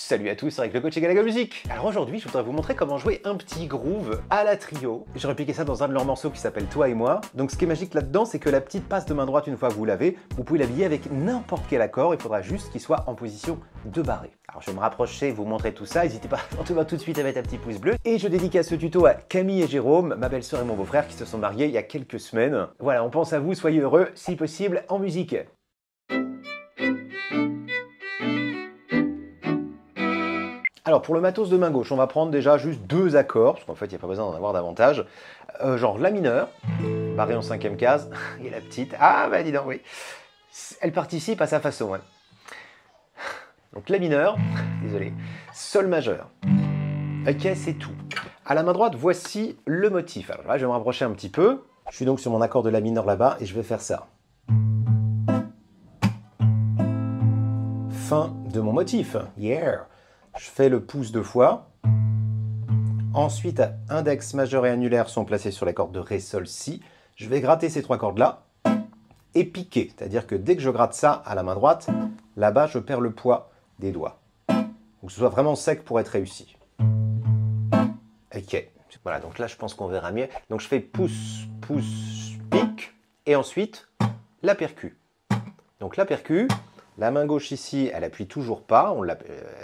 Salut à tous, c'est avec le coach égal à la musique. Alors aujourd'hui, je voudrais vous montrer comment jouer un petit groove à la trio. J'ai répliqué ça dans un de leurs morceaux qui s'appelle Toi et moi. Donc ce qui est magique là-dedans, c'est que la petite passe de main droite, une fois que vous l'avez, vous pouvez l'habiller avec n'importe quel accord. Il faudra juste qu'il soit en position de barré. Alors je vais me rapprocher, vous montrer tout ça. N'hésitez pas tout de suite à mettre un petit pouce bleu. Et je dédicace ce tuto à Camille et Jérôme, ma belle-sœur et mon beau-frère qui se sont mariés il y a quelques semaines. Voilà, on pense à vous, soyez heureux, si possible, en musique. Alors pour le matos de main gauche, on va prendre déjà juste deux accords, parce qu'en fait il n'y a pas besoin d'en avoir davantage. Genre La mineur, barré en cinquième case, et la petite, ah bah dis donc oui, elle participe à sa façon. Hein. Donc La mineur, désolé, Sol majeur. Ok, c'est tout. À la main droite, voici le motif. Alors là, je vais me rapprocher un petit peu. Je suis donc sur mon accord de La mineur là-bas, et je vais faire ça. Fin de mon motif, yeah. Je fais le pouce deux fois. Ensuite, index, majeur et annulaire sont placés sur la corde de Ré, Sol, Si. Je vais gratter ces trois cordes-là et piquer. C'est-à-dire que dès que je gratte ça à la main droite, là-bas, je perds le poids des doigts. Donc, que ce soit vraiment sec pour être réussi. Ok. Voilà, donc là, je pense qu'on verra mieux. Donc, je fais pouce, pouce, pique. Et ensuite, la percu. Donc, la percu... La main gauche ici, elle appuie toujours pas,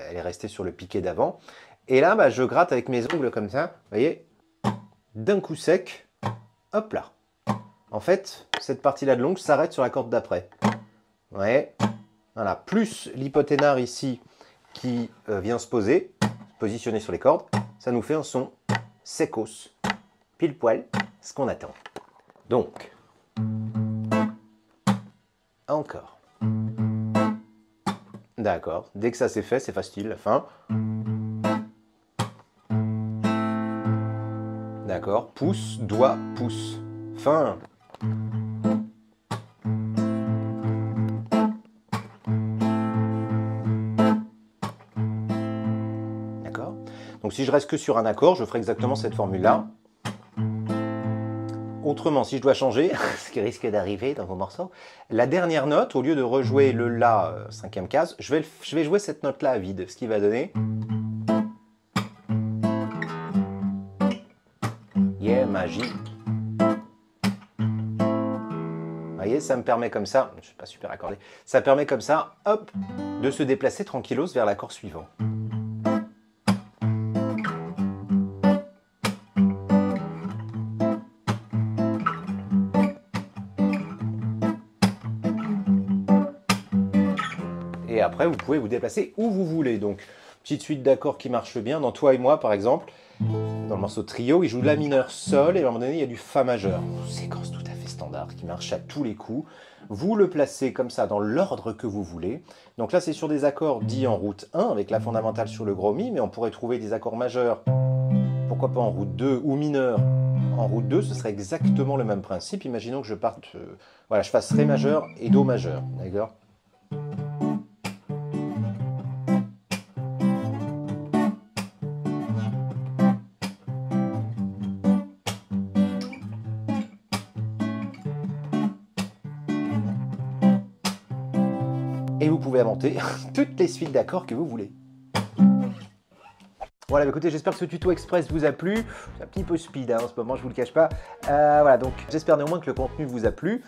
elle est restée sur le piqué d'avant. Et là, bah, je gratte avec mes ongles comme ça, vous voyez, d'un coup sec, hop là. En fait, cette partie-là de l'ongle s'arrête sur la corde d'après. Vous voyez, voilà, plus l'hypothénare ici qui vient se positionner sur les cordes, ça nous fait un son secos, pile poil, ce qu'on attend. Donc, encore. D'accord, dès que ça c'est fait, c'est facile, la fin. D'accord, pouce, doigt, pouce. Fin. D'accord. Donc si je reste que sur un accord, je ferai exactement cette formule-là. Autrement, si je dois changer, ce qui risque d'arriver dans vos morceaux, la dernière note, au lieu de rejouer le La cinquième case, je vais jouer cette note-là à vide, ce qui va donner... Yeah, magie. Vous voyez, ça me permet comme ça, je ne suis pas super accordé, ça permet comme ça, hop, de se déplacer tranquillos vers l'accord suivant. Et après, vous pouvez vous déplacer où vous voulez. Donc, petite suite d'accords qui marche bien. Dans Toi et moi, par exemple, dans le morceau trio, il joue La mineur, Sol, et à un moment donné, il y a du Fa majeur. Séquence tout à fait standard qui marche à tous les coups. Vous le placez comme ça dans l'ordre que vous voulez. Donc là, c'est sur des accords dits en route 1, avec la fondamentale sur le gros Mi, mais on pourrait trouver des accords majeurs, pourquoi pas en route 2, ou mineurs en route 2, ce serait exactement le même principe. Imaginons que je parte, voilà, je fasse Ré majeur et Do majeur, d'accord ? Et vous pouvez inventer toutes les suites d'accords que vous voulez. Voilà, écoutez, j'espère que ce tuto express vous a plu. C'est un petit peu speed hein, en ce moment, je vous le cache pas. Voilà, donc j'espère néanmoins que le contenu vous a plu.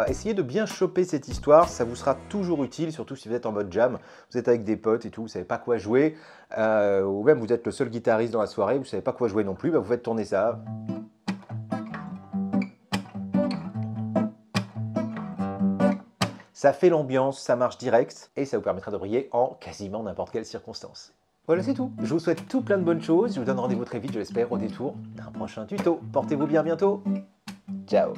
Essayez de bien choper cette histoire, ça vous sera toujours utile, surtout si vous êtes en mode jam, vous êtes avec des potes et tout, vous savez pas quoi jouer, ou même vous êtes le seul guitariste dans la soirée, vous savez pas quoi jouer non plus, bah vous faites tourner ça. Ça fait l'ambiance, ça marche direct, et ça vous permettra de briller en quasiment n'importe quelle circonstance. Voilà, c'est tout. Je vous souhaite tout plein de bonnes choses. Je vous donne rendez-vous très vite, je l'espère, au détour d'un prochain tuto. Portez-vous bien bientôt. Ciao.